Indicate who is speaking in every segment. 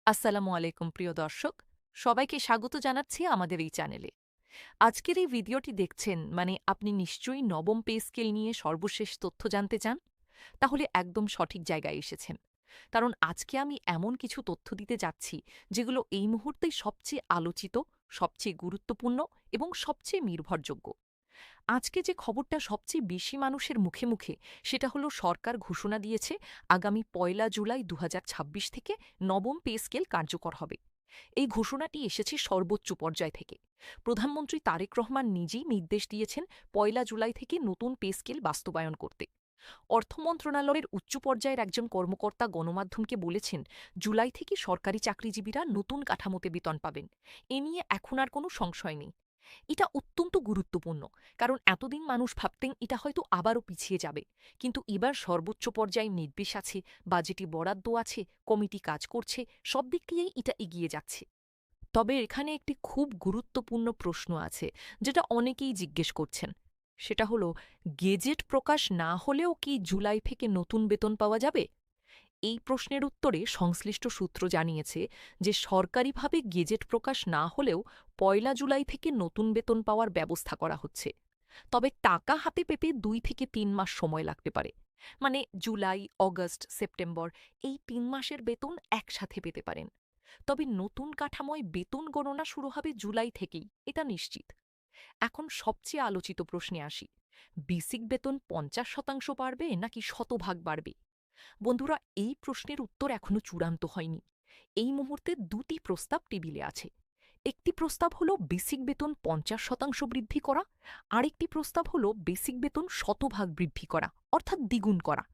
Speaker 1: আসসালামু আলাইকুম প্রিয় দর্শক, সবাইকে স্বাগত জানাচ্ছি আমাদের এই চ্যানেলে। আজকের এই ভিডিওটি দেখছেন মানে আপনি নিশ্চয়ই নবম পে স্কেল নিয়ে সর্বশেষ তথ্য জানতে চান? তাহলে একদম সঠিক জায়গায় এসেছেন। কারণ আজকে আমি এমন কিছু তথ্য দিতে যাচ্ছি যেগুলো এই মুহূর্তে সবচেয়ে আলোচিত, সবচেয়ে গুরুত্বপূর্ণ এবং সবচেয়ে নির্ভরযোগ্য। আজকে যে খবরটা সবচেয়ে বেশি মানুষের মুখে মুখে সেটা হলো সরকার ঘোষণা দিয়েছে আগামী ১ জুলাই ২০২৬ থেকে নবম পে স্কেল কার্যকর হবে। এই ঘোষণাটি এসেছে সর্বোচ্চ পর্যায় থেকে। প্রধানমন্ত্রী তারেক রহমান নিজেই নির্দেশ দিয়েছেন ১ জুলাই থেকে নতুন পে স্কেল বাস্তবায়ন করতে। অর্থ মন্ত্রণালয়ের উচ্চ পর্যায়ের একজন কর্মকর্তা গণমাধ্যমকে বলেছেন, জুলাই থেকে সরকারি চাকরিজীবীরা নতুন কাঠামোতে বেতন পাবেন। এ নিয়ে এখন আর কোনো সংশয় নেই। এটা অত্যন্ত গুরুত্বপূর্ণ, কারণ এতদিন মানুষ ভাবতেন এটা হয়তো আবারও পিছিয়ে যাবে। কিন্তু এবার সর্বোচ্চ পর্যায়ে নির্দেশ আছে, বাজেটে বরাদ্দ আছে, কমিটি কাজ করছে, সব দিক দিয়েই এটা এগিয়ে যাচ্ছে। তবে এখানে একটি খুব গুরুত্বপূর্ণ প্রশ্ন আছে, যেটা অনেকেই জিজ্ঞেস করছেন। সেটা হলো, গেজেট প্রকাশ না হলেও কি জুলাই থেকে নতুন বেতন পাওয়া যাবে? এই প্রশ্নের উত্তরে সংশ্লিষ্ট সূত্র জানিয়েছে যে সরকারিভাবে গেজেট প্রকাশ না হলেও ১ জুলাই থেকে নতুন বেতন পাওয়ার ব্যবস্থা করা হচ্ছে। তবে টাকা হাতে পেতে ২ থেকে ৩ মাস সময় লাগতে পারে। মানে জুলাই, অগস্ট, সেপ্টেম্বর এই ৩ মাসের বেতন একসাথে পেতে পারেন। তবে নতুন কাঠামোয় বেতন গণনা শুরু হবে জুলাই থেকেই, এটা নিশ্চিত। এখন সবচেয়ে আলোচিত প্রশ্নে আসি, বেসিক বেতন ৫০% বাড়বে নাকি শতভাগ বাড়বে? বন্ধুরা, এই প্রশ্নের উত্তর এখনো চূড়ান্ত হয়নি। এই মুহূর্তে দুটি প্রস্তাব টেবিলে আছে। একটি প্রস্তাব হল বেসিক বেতন ৫০% বৃদ্ধি করা, আরেকটি প্রস্তাব হল বেসিক বেতন শতভাগ বৃদ্ধি করা, অর্থাৎ দ্বিগুণ করা।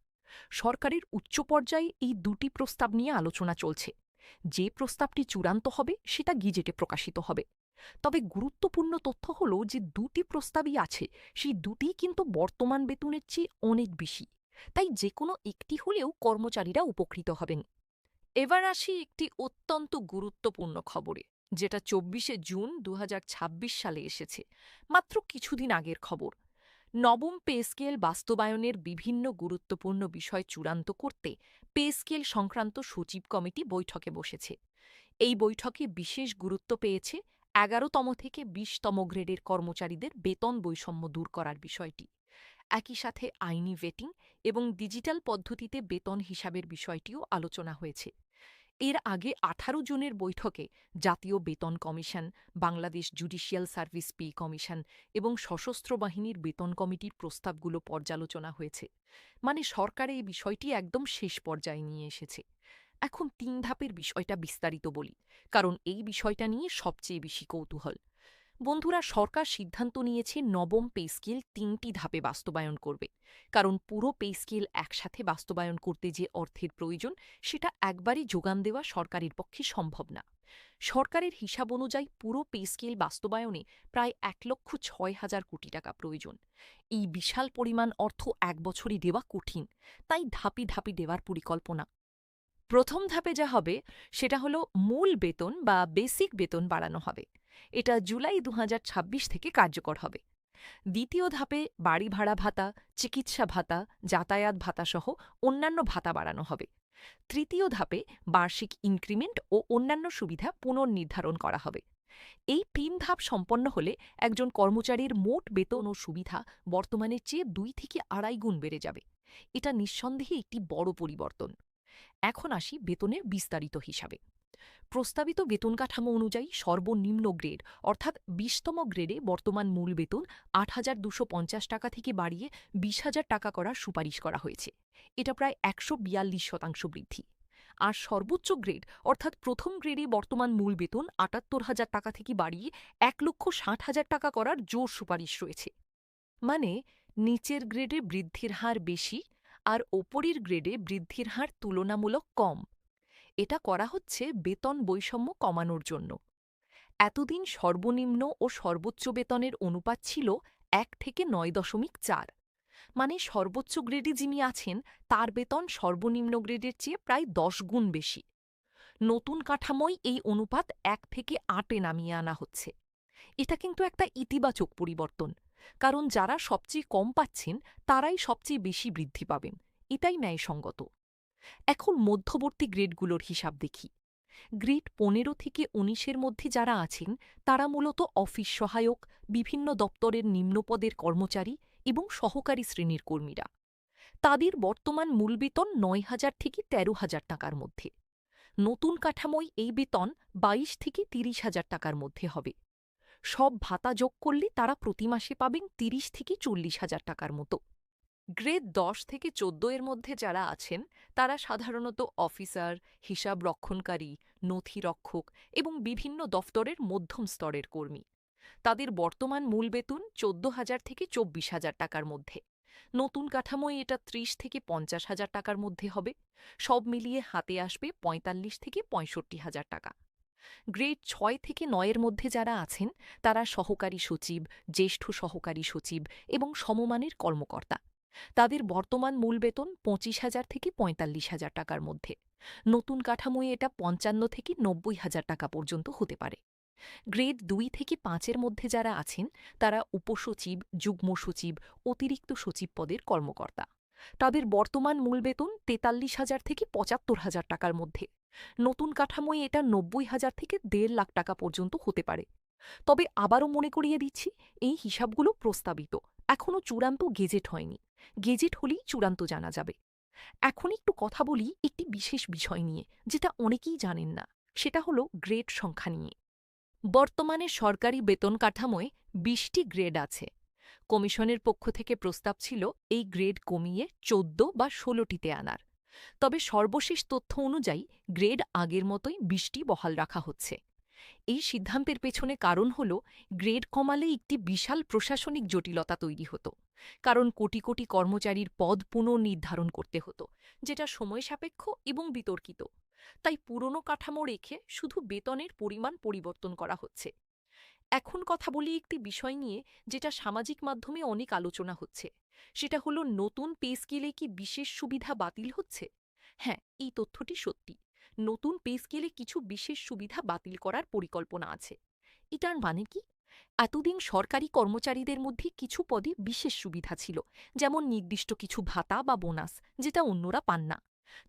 Speaker 1: সরকারের উচ্চ পর্যায়ে এই দুটি প্রস্তাব নিয়ে আলোচনা চলছে। যে প্রস্তাবটি চূড়ান্ত হবে সেটা গিজেটে প্রকাশিত হবে। তবে গুরুত্বপূর্ণ তথ্য হল যে দুটি প্রস্তাবই আছে, সেই দুটিই কিন্তু বর্তমান বেতনের চেয়ে অনেক বেশি। তাই যে কোনো একটি হলেও কর্মচারীরা উপকৃত হবেন। এবার আসি একটি অত্যন্ত গুরুত্বপূর্ণ খবরে, যেটা ২৪শে জুন ২০২৬ সালে এসেছে, মাত্র কিছুদিন আগের খবর। নবম পে স্কেল বাস্তবায়নের বিভিন্ন গুরুত্বপূর্ণ বিষয় চূড়ান্ত করতে পে স্কেল সংক্রান্ত সচিব কমিটি বৈঠকে বসেছে। এই বৈঠকে বিশেষ গুরুত্ব পেয়েছে ১১তম থেকে ২০তম গ্রেডের কর্মচারীদের বেতন বৈষম্য দূর করার বিষয়টি। একই সাথে আইনি ভেটিং এবং ডিজিটাল পদ্ধতিতে বেতন হিসাবের বিষয়টিও আলোচনা হয়েছে। এর আগে ১৮ জনের বৈঠকে জাতীয় বেতন commission, Bangladesh judicial service pay commission এবং সশস্ত্র বাহিনীর বেতন কমিটির প্রস্তাবগুলো পর্যালোচনা হয়েছে। মানে সরকার এই বিষয়টি একদম শেষ পর্যায়ে নিয়ে এসেছে। এখন ৩ ধাপের বিষয়টা বিস্তারিত বলি, কারণ এই বিষয়টা নিয়ে সবচেয়ে বেশি কৌতূহল। বন্ধুরা, সরকার সিদ্ধান্ত নিয়েছে নবম পে স্কেল ৩টি ধাপে বাস্তবায়ন করবে। কারণ পুরো পে স্কেল একসাথে বাস্তবায়ন করতে যে অর্থের প্রয়োজন, সেটা একবারই যোগান দেওয়া সরকারের পক্ষে সম্ভব না। সরকারের হিসাব অনুযায়ী পুরো পে স্কেল বাস্তবায়নে প্রায় ১,৬০,০০০ কোটি টাকা প্রয়োজন। এই বিশাল পরিমাণ অর্থ এক বছরই দেওয়া কঠিন, তাই ধাপে ধাপে দেওয়ার পরিকল্পনা। প্রথম ধাপে যা হবে সেটা হলো মূল বেতন বা বেসিক বেতন বাড়ানো হবে। এটা জুলাই ২০২৬ থেকে কার্যকর হবে। দ্বিতীয় ধাপে বাড়ি ভাড়া ভাতা, চিকিৎসা ভাতা, যাতায়াত ভাতা সহ অন্যান্য ভাতা বাড়ানো হবে। তৃতীয় ধাপে বার্ষিক ইনক্রিমেন্ট ও অন্যান্য সুবিধা পুনর্নির্ধারণ করা হবে। এই ৩ ধাপ সম্পন্ন হলে একজন কর্মচারীর মোট বেতন ও সুবিধা বর্তমানের চেয়ে ২ থেকে ২.৫ গুণ বেড়ে যাবে। এটা নিঃসন্দেহে একটি বড় পরিবর্তন। এখন আসি বেতনের বিস্তারিত হিসাবে। প্রস্তাবিত বেতন কাঠামো অনুযায়ী সর্বনিম্ন গ্রেড অর্থাৎ ২০তম গ্রেডে বর্তমান মূল বেতন ৮,২৫০ টাকা থেকে বাড়িয়ে ২০,০০০ টাকা করার সুপারিশ করা হয়েছে। এটা প্রায় ১৪২% বৃদ্ধি। আর সর্বোচ্চ গ্রেড অর্থাৎ প্রথম গ্রেডে বর্তমান মূল বেতন ৭৮,০০০ টাকা থেকে বাড়িয়ে ১,৬০,০০০ টাকা করার জোর সুপারিশ রয়েছে। মানে নিচের গ্রেডে বৃদ্ধির হার বেশি আর ওপরের গ্রেডে বৃদ্ধির হার তুলনামূলক কম। এটা করা হচ্ছে বেতন বৈষম্য কমানোর জন্য। এতদিন সর্বনিম্ন ও সর্বোচ্চ বেতনের অনুপাত ছিল ১ থেকে ৯.৪। মানে সর্বোচ্চ গ্রেডে যিনি আছেন তার বেতন সর্বনিম্ন গ্রেডের চেয়ে প্রায় ১০ গুণ বেশি। নতুন কাঠামোয় এই অনুপাত ১ থেকে ৮-এ নামিয়ে আনা হচ্ছে। এটা কিন্তু একটা ইতিবাচক পরিবর্তন, কারণ যারা সবচেয়ে কম পাচ্ছেন তারাই সবচেয়ে বেশি বৃদ্ধি পাবেন। এটাই ন্যায়সঙ্গত। এখন মধ্যবর্তী গ্রেডগুলোর হিসাব দেখি। গ্রেড ১৫ থেকে ১৯-এর মধ্যে যারা আছেন তারা মূলত অফিস সহায়ক, বিভিন্ন দপ্তরের নিম্নপদের কর্মচারী এবং সহকারী শ্রেণীর কর্মীরা। তাদের বর্তমান মূল বেতন ৯,০০০ থেকে ১৩,০০০ টাকার মধ্যে। নতুন কাঠামোয় এই বেতন ২২ থেকে ৩০,০০০ টাকার মধ্যে হবে। সব ভাতা যোগ করলে তারা প্রতি মাসে পাবেন ৩০ থেকে ৪০,০০০ টাকার মতো। গ্রেড ১০ থেকে ১৪ এর মধ্যে যারা আছেন তারা সাধারণত অফিসার, হিসাব রক্ষণকারী, নথিরক্ষক এবং বিভিন্ন দফতরের মধ্যম স্তরের কর্মী। তাদের বর্তমান মূল বেতন ১৪,০০০ থেকে ২৪,০০০ টাকার মধ্যে। নতুন কাঠামোয় এটা ৩০ থেকে ৫০,০০০ টাকার মধ্যে হবে। সব মিলিয়ে হাতে আসবে ৪৫ থেকে ৬৫,০০০ টাকা। গ্রেড ৬ থেকে ৯ এর মধ্যে যারা আছেন তারা সহকারী সচিব, জ্যেষ্ঠ সহকারী সচিব এবং সমমানের কর্মকর্তা। তাদের বর্তমান মূল বেতন ২৫,০০০ থেকে ৪৫,০০০ টাকার মধ্যে। নতুন কাঠামোয় এটা ৫৫ থেকে ৯০,০০০ টাকা পর্যন্ত হতে পারে। গ্রেড ২ থেকে ৫ এর মধ্যে যারা আছেন তারা উপসচিব, যুগ্ম সচিব, অতিরিক্ত সচিব পদের কর্মকর্তা। তাদের বর্তমান মূল বেতন ৪৩,০০০ থেকে ৭৫,০০০ টাকার মধ্যে। নতুন কাঠামোয় এটা ৯০,০০০ থেকে ১.৫ লাখ টাকা পর্যন্ত হতে পারে। তবে আবারও মনে করিয়ে দিচ্ছি, এই হিসাবগুলো প্রস্তাবিত, এখনও চূড়ান্ত গেজেট হয়নি। গেজেট হলেই চূড়ান্ত জানা যাবে। এখন একটু কথা বলি একটি বিশেষ বিষয় নিয়ে, যেটা অনেকেই জানেন না। সেটা হলো গ্রেড সংখ্যা নিয়ে। বর্তমানে সরকারি বেতন কাঠামোয় ২০টি গ্রেড আছে। কমিশনের পক্ষ থেকে প্রস্তাব ছিল এই গ্রেড কমিয়ে ১৪ বা ১৬টিতে আনার। তবে সর্বশেষ তথ্য অনুযায়ী গ্রেড আগের মতোই ২০টি বহাল রাখা হচ্ছে। এই সিদ্ধান্তের পেছনে কারণ হল, গ্রেড কমালে একটি বিশাল প্রশাসনিক জটিলতা তৈরি হতো। কারণ কোটি কোটি কর্মচারীর পদ পুনর্নির্ধারণ করতে হতো, যেটা সময় সাপেক্ষ এবং বিতর্কিত। তাই পুরনো কাঠামো রেখে শুধু বেতনের পরিমাণ পরিবর্তন করা হচ্ছে। এখন কথা বলি একটি বিষয় নিয়ে, যেটা সামাজিক মাধ্যমে অনেক আলোচনা হচ্ছে। সেটা হলো, নতুন পে স্কেলে কি বিশেষ সুবিধা বাতিল হচ্ছে? হ্যাঁ, এই তথ্যটি সত্যি। নতুন পে স্কেলে কিছু বিশেষ সুবিধা বাতিল করার পরিকল্পনা আছে। এটার মানে কি? এতদিন সরকারি কর্মচারীদের মধ্যে কিছু পদে বিশেষ সুবিধা ছিল, যেমন নির্দিষ্ট কিছু ভাতা বা বোনাস, যেটা অন্যরা পান না।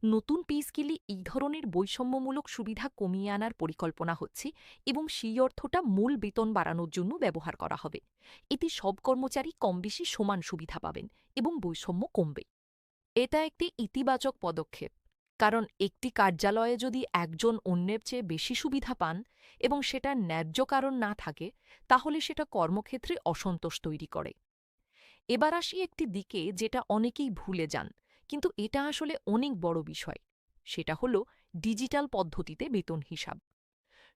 Speaker 1: নতুন পে স্কেলে এই ধরনের বৈষম্যমূলক সুবিধা কমিয়ে আনার পরিকল্পনা হচ্ছে এবং সেই অর্থটা মূল বেতন বাড়ানোর জন্য ব্যবহার করা হবে। এতে সব কর্মচারী কমবেশি সমান সুবিধা পাবেন এবং বৈষম্য কমবে। এটা একটি ইতিবাচক পদক্ষেপ, কারণ একটি কার্যালয়ে যদি একজন অন্যের চেয়ে বেশি সুবিধা পান এবং সেটার ন্যায্য কারণ না থাকে, তাহলে সেটা কর্মক্ষেত্রে অসন্তোষ তৈরি করে। এবার আসি একটি দিকে যেটা অনেকেই ভুলে যান, কিন্তু এটা আসলে অনেক বড় বিষয়। সেটা হলো ডিজিটাল পদ্ধতিতে বেতন হিসাব।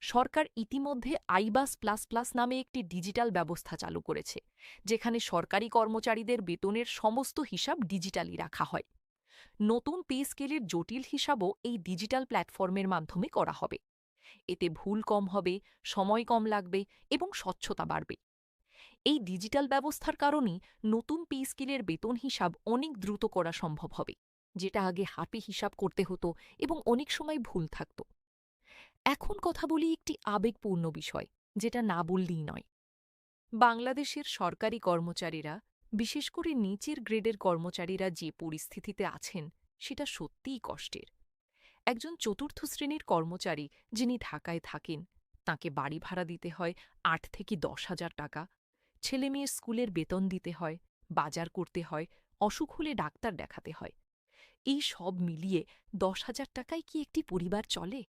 Speaker 1: সরকার ইতিমধ্যে আইবাস প্লাস প্লাস নামে একটি ডিজিটাল ব্যবস্থা চালু করেছে, যেখানে সরকারি কর্মচারীদের বেতনের সমস্ত হিসাব ডিজিটালি রাখা হয়। নতুন পে স্কেলের জটিল হিসাবও এই ডিজিটাল প্ল্যাটফর্মের মাধ্যমে করা হবে। এতে ভুল কম হবে, সময় কম লাগবে এবং স্বচ্ছতা বাড়বে। এই ডিজিটাল ব্যবস্থার কারণেই নতুন পে স্কেলের বেতন হিসাব অনেক দ্রুত করা সম্ভব হবে, যেটা আগে হাতে হিসাব করতে হতো এবং অনেক সময় ভুল থাকত। এখন কথা বলি একটি আবেগপূর্ণ বিষয়, যেটা না বললেই নয়। বাংলাদেশের সরকারি কর্মচারীরা, বিশেষ করে নিচের গ্রেডের কর্মচারীরা যে পরিস্থিতিতে আছেন, সেটা সত্যিই কষ্টের। একজন চতুর্থ শ্রেণীর কর্মচারী যিনি ঢাকায় থাকেন, তাঁকে বাড়ি ভাড়া দিতে হয় ৮ থেকে ১০,০০০ টাকা। ছেলেমেয়ের স্কুলের বেতন দিতে হয়, বাজার করতে হয়, অসুখ হলে ডাক্তার দেখাতে হয়। এই সব মিলিয়ে ১০,০০০ টাকায় কি একটি পরিবার চলে?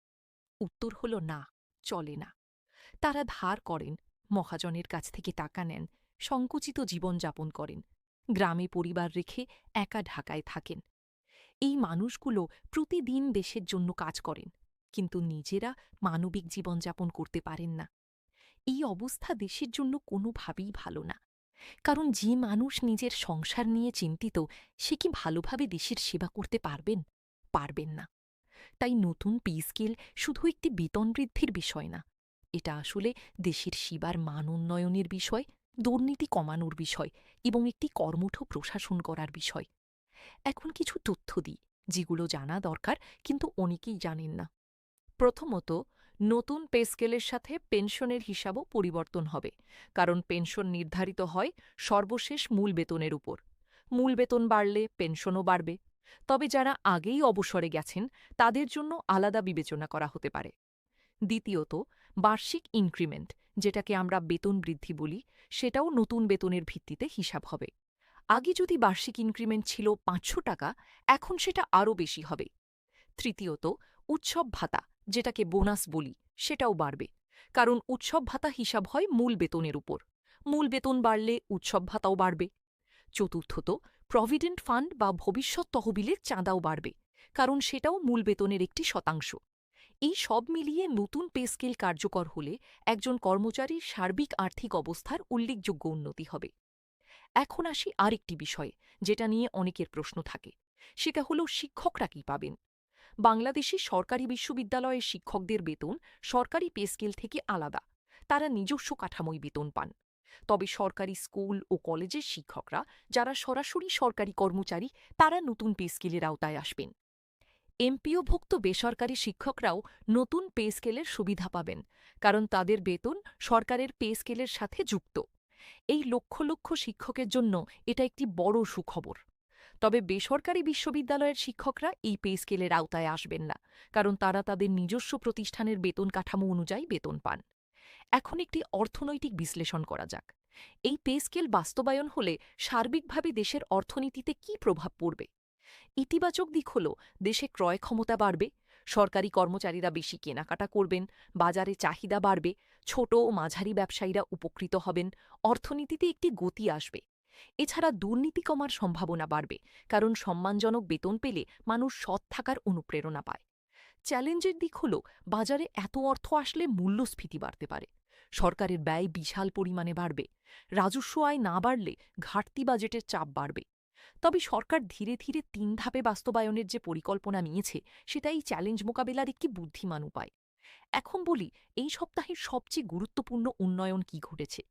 Speaker 1: উত্তর হল না, চলে না। তারা ধার করেন, মহাজনের কাছ থেকে টাকা নেন, সংকুচিত জীবনযাপন করেন, গ্রামে পরিবার রেখে একা ঢাকায় থাকেন। এই মানুষগুলো প্রতিদিন দেশের জন্য কাজ করেন, কিন্তু নিজেরা মানবিক জীবনযাপন করতে পারেন না। এই অবস্থা দেশের জন্য কোনোভাবেই ভালো না। কারণ যে মানুষ নিজের সংসার নিয়ে চিন্তিত, সে কি ভালোভাবে দেশের সেবা করতে পারবেন? পারবেন না। তাই নতুন পে স্কেল শুধু একটি বেতন বৃদ্ধির বিষয় না, এটা আসলে দেশের সেবার মান উন্নয়নের বিষয়, দুর্নীতি কমানোর বিষয় এবং একটি কর্মঠ প্রশাসন করার বিষয়। এখন কিছু তথ্য দিই, যেগুলো জানা দরকার কিন্তু অনেকেই জানেন না। প্রথমত, নতুন পে স্কেলের সাথে পেনশনের হিসাবও পরিবর্তন হবে, কারণ পেনশন নির্ধারিত হয় সর্বশেষ মূল বেতনের উপর। মূল বেতন বাড়লে পেনশনও বাড়বে। তবে যারা আগেই অবসরে গেছেন, তাদের জন্য আলাদা বিবেচনা করা হতে পারে। দ্বিতীয়ত, বার্ষিক ইনক্রিমেন্ট, যেটাকে আমরা বেতন বৃদ্ধি বলি, সেটাও নতুন বেতনের ভিত্তিতে হিসাব হবে। আগে যদি বার্ষিক ইনক্রিমেন্ট ছিল ৫০০ টাকা, এখন সেটা আরও বেশি হবে। তৃতীয়ত, উৎসব ভাতা, যেটাকে বোনাস বলি, সেটাও বাড়বে। কারণ উৎসব ভাতা হিসাব হয় মূল বেতনের উপর। মূল বেতন বাড়লে উৎসব ভাতাও বাড়বে। চতুর্থত, প্রভিডেন্ট ফান্ড বা ভবিষ্যৎ তহবিলের চাঁদাও বাড়বে, কারণ সেটাও মূল বেতনের একটি শতাংশ। এই সব মিলিয়ে নতুন পে স্কেল কার্যকর হলে একজন কর্মচারীর সার্বিক আর্থিক অবস্থার উল্লেখযোগ্য উন্নতি হবে। এখন আসি আরেকটি বিষয়ে, যেটা নিয়ে অনেকের প্রশ্ন থাকে। সেটা হলো শিক্ষকরা কি পাবেন। বাংলাদেশে সরকারি বিশ্ববিদ্যালয়ের শিক্ষকদের বেতন সরকারি পে স্কেল থেকে আলাদা। তারা নিজস্ব কাঠামোয় বেতন পান। তবে সরকারি স্কুল ও কলেজের শিক্ষকরা, যারা সরাসরি সরকারি কর্মচারী, তারা নতুন পে স্কেলের আওতায় আসবেন। এমপিওভুক্ত বেসরকারি শিক্ষকরাও নতুন পে স্কেলের সুবিধা পাবেন, কারণ তাদের বেতন সরকারের পে স্কেলের সাথে যুক্ত। এই লক্ষ লক্ষ শিক্ষকের জন্য এটা একটি বড় সুখবর। তবে বেসরকারি বিশ্ববিদ্যালয়ের শিক্ষকরা এই পে স্কেলের আওতায় আসবেন না, কারণ তারা তাদের নিজস্ব প্রতিষ্ঠানের বেতন কাঠামো অনুযায়ী বেতন পান। এখন একটি অর্থনৈতিক বিশ্লেষণ করা যাক। এই পে স্কেল বাস্তবায়ন হলে সার্বিকভাবে দেশের অর্থনীতিতে কী প্রভাব পড়বে? ইতিবাচক দিক হল, দেশে ক্রয় ক্ষমতা বাড়বে, সরকারি কর্মচারীরা বেশি কেনাকাটা করবেন, বাজারে চাহিদা বাড়বে, ছোট ও মাঝারি ব্যবসায়ীরা উপকৃত হবেন, অর্থনীতিতে একটি গতি আসবে। এছাড়া দুর্নীতি কমার সম্ভাবনা বাড়বে, কারণ সম্মানজনক বেতন পেলে মানুষ সৎ থাকার অনুপ্রেরণা পায়। চ্যালেঞ্জের দিক হল, বাজারে এত অর্থ আসলে মূল্যস্ফীতি বাড়তে পারে, সরকারের ব্যয় বিশাল পরিমাণে বাড়বে, রাজস্ব আয় না বাড়লে ঘাটতি বাজেটের চাপ বাড়বে। তবে সরকার ধীরে ধীরে ৩ ধাপে বাস্তবায়নের যে পরিকল্পনা নিয়েছে, সেটা এই চ্যালেঞ্জ মোকাবেলার একটি বুদ্ধিমান উপায়। এখন বলি, এই সপ্তাহের সবচেয়ে গুরুত্বপূর্ণ উন্নয়ন কি ঘটেছে।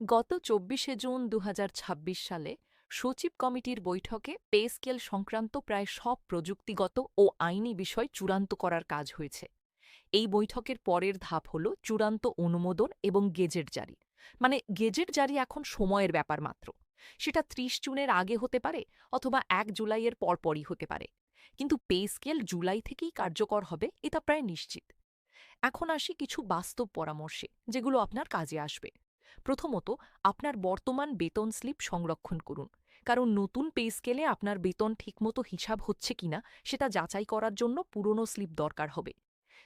Speaker 1: গত ২৪শে জুন ২০২৬ সালে সচিব কমিটির বৈঠকে পে স্কেল সংক্রান্ত প্রায় সব প্রযুক্তিগত ও আইনি বিষয় চূড়ান্ত করার কাজ হয়েছে। এই বৈঠকের পরের ধাপ হল চূড়ান্ত অনুমোদন এবং গেজেট জারি। মানে গেজেট জারি এখন সময়ের ব্যাপার মাত্র। সেটা ৩০ জুনের আগে হতে পারে, অথবা ১ জুলাইয়ের পরপরই হতে পারে। কিন্তু পে স্কেল জুলাই থেকেই কার্যকর হবে, এটা প্রায় নিশ্চিত। এখন আসি কিছু বাস্তব পরামর্শে, যেগুলো আপনার কাজে আসবে। প্রথমত, আপনার বর্তমান বেতন স্লিপ সংরক্ষণ করুন, কারণ নতুন পে স্কেলে আপনার বেতন ঠিকমতো হিসাব হচ্ছে কিনা সেটা যাচাই করার জন্য পুরনো স্লিপ দরকার হবে।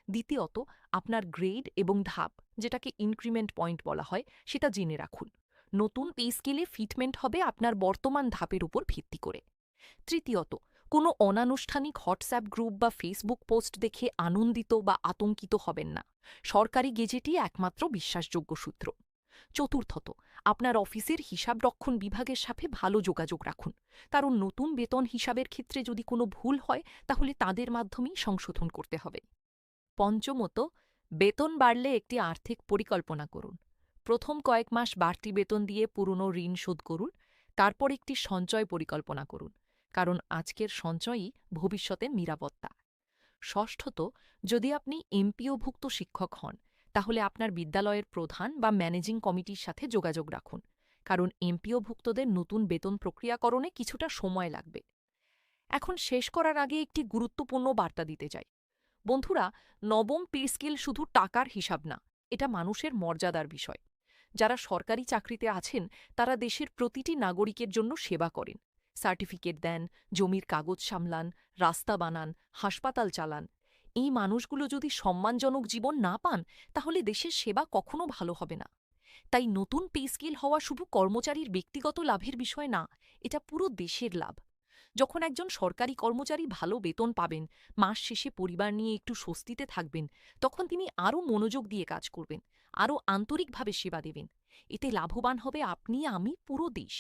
Speaker 1: দ্বিতীয়ত, আপনার গ্রেড এবং ধাপ, যেটাকে ইনক্রিমেন্ট পয়েন্ট বলা হয়, সেটা জেনে রাখুন। নতুন পে স্কেলে ফিটমেন্ট হবে আপনার বর্তমান ধাপের উপর ভিত্তি করে। তৃতীয়ত, কোনো অনানুষ্ঠানিক হোয়াটসঅ্যাপ গ্রুপ বা ফেসবুক পোস্ট দেখে আনন্দিত বা আতঙ্কিত হবেন না। সরকারি গেজেটই একমাত্র বিশ্বাসযোগ্য সূত্র। চতুর্থত, আপনার অফিসের হিসাবরক্ষণ বিভাগের সাথে ভালো যোগাযোগ রাখুন, কারণ নতুন বেতন হিসাবের ক্ষেত্রে যদি কোনো ভুল হয়, তাহলে তাদের মাধ্যমেই সংশোধন করতে হবে। পঞ্চমত, বেতন বাড়লে একটি আর্থিক পরিকল্পনা করুন। প্রথম কয়েক মাস বাড়তি বেতন দিয়ে পুরনো ঋণ শোধ করুন, তারপর একটি সঞ্চয় পরিকল্পনা করুন, কারণ আজকের সঞ্চয়ই ভবিষ্যতের নিরাপত্তা। ষষ্ঠত, যদি আপনি এমপিওভুক্ত শিক্ষক হন, তাহলে আপনার বিদ্যালয়ের প্রধান বা ম্যানেজিং কমিটির সাথে যোগাযোগ রাখুন, কারণ এমপিওভুক্তদের নতুন বেতন প্রক্রিয়াকরণে কিছুটা সময় লাগবে। এখন শেষ করার আগে একটি গুরুত্বপূর্ণ বার্তা দিতে চাই। বন্ধুরা, নবম পে স্কেল শুধু টাকার হিসাব না, এটা মানুষের মর্যাদার বিষয়। যারা সরকারি চাকরিতে আছেন, তারা দেশের প্রতিটি নাগরিকের জন্য সেবা করেন, সার্টিফিকেট দেন, জমির কাগজ সামলান, রাস্তা বানান, হাসপাতাল চালান। এই মানুষগুলো যদি সম্মানজনক জীবন না পান, তাহলে দেশের সেবা কখনো ভালো হবে না। তাই নতুন পে স্কেল হওয়া শুধু কর্মচারীর ব্যক্তিগত লাভের বিষয় না, এটা পুরো দেশের লাভ। যখন একজন সরকারি কর্মচারী ভালো বেতন পাবেন, মাস শেষে পরিবার নিয়ে একটু স্বস্তিতে থাকবেন, তখন তিনি আরও মনোযোগ দিয়ে কাজ করবেন, আরও আন্তরিকভাবে সেবা দেবেন। এতে লাভবান হবে আপনি, আমি, পুরো দেশ।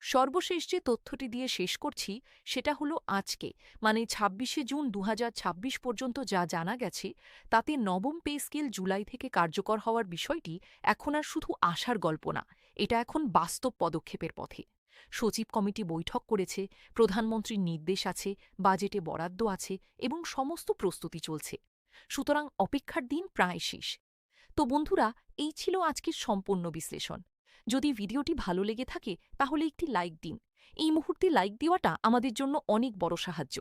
Speaker 1: সর্বশেষ যে তথ্যটি দিয়ে শেষ করছি, সেটা হলো আজকে মানে ২৬শে জুন ২০২৬ পর্যন্ত যা জানা গেছে, তাতে নবম পে স্কেল জুলাই থেকে কার্যকর হওয়ার বিষয়টি এখন আর শুধু আশার গল্প না, এটা এখন বাস্তব পদক্ষেপের পথে। সচিব কমিটি বৈঠক করেছে, প্রধানমন্ত্রীর নির্দেশ আছে, বাজেটে বরাদ্দ আছে এবং সমস্ত প্রস্তুতি চলছে। সুতরাং অপেক্ষার দিন প্রায় শেষ। তো বন্ধুরা, এই ছিল আজকের সম্পূর্ণ বিশ্লেষণ। যদি ভিডিওটি ভালো লেগে থাকে, তাহলে একটি লাইক দিন। এই মুহূর্তে লাইক দেওয়াটা আমাদের জন্য অনেক বড় সাহায্য।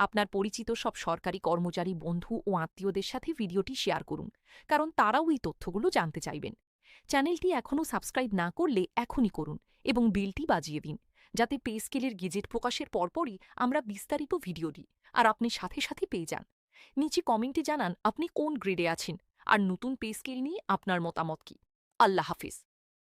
Speaker 1: আপনার পরিচিত সব সরকারি কর্মচারী বন্ধু ও আত্মীয়দের সাথে ভিডিওটি শেয়ার করুন, কারণ তারাও এই তথ্যগুলো জানতে চাইবেন। চ্যানেলটি এখনও সাবস্ক্রাইব না করলে এখনই করুন এবং বেলটি বাজিয়ে দিন, যাতে পে স্কেলের গেজেট প্রকাশের পরপরই আমরা বিস্তারিত ভিডিও দিই আর আপনি সাথে সাথে পেয়ে যান। নিচে কমেন্টে জানান আপনি কোন গ্রেডে আছেন আর নতুন পে স্কেল নিয়ে আপনার মতামত কি। আল্লাহ হাফিজ।